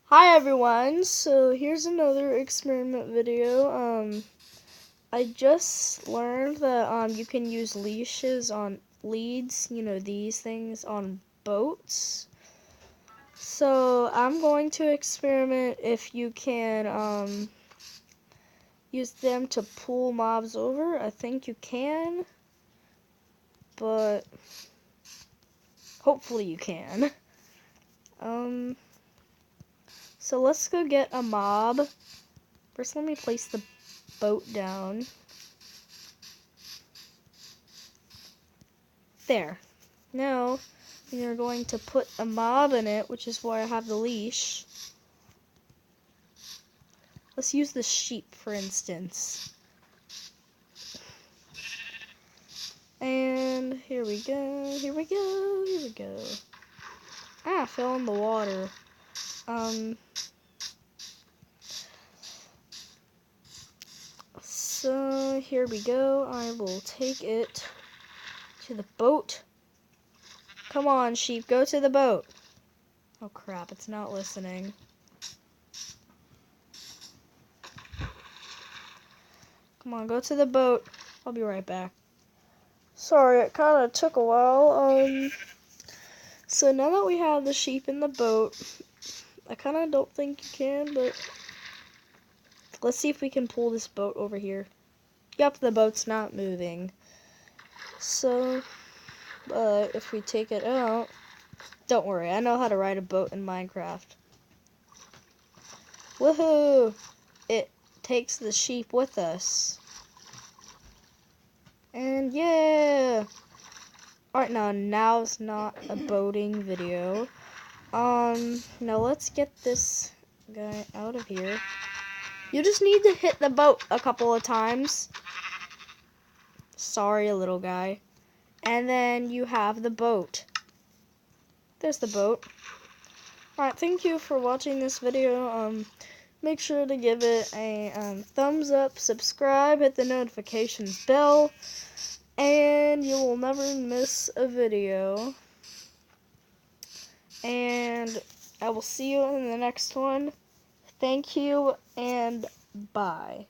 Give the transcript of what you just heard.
Hi everyone, so here's another experiment video. I just learned that you can use leashes on leads, these things on boats. So I'm going to experiment if you can use them to pull mobs over. I think you can, but hopefully you can. So let's go get a mob. First let me place the boat down. There. Now, you're going to put a mob in it, which is why I have the leash. Let's use the sheep, for instance. And here we go, here we go, here we go. Ah, I fell in the water. So here we go. I will take it to the boat. Come on, sheep, go to the boat. Oh crap, it's not listening. Come on, go to the boat. I'll be right back. Sorry, it kind of took a while. So now that we have the sheep in the boat, I kind of don't think you can, but let's see if we can pull this boat over here. Yep, the boat's not moving. So, if we take it out, don't worry, I know how to ride a boat in Minecraft. Woohoo! It takes the sheep with us. And yeah! Alright, now it's not a boating video. Now let's get this guy out of here. You just need to hit the boat a couple of times. Sorry, little guy. And then you have the boat. There's the boat. Alright, thank you for watching this video. Make sure to give it a thumbs up, subscribe, hit the notifications bell, and you will never miss a video. And I will see you in the next one. Thank you, and bye.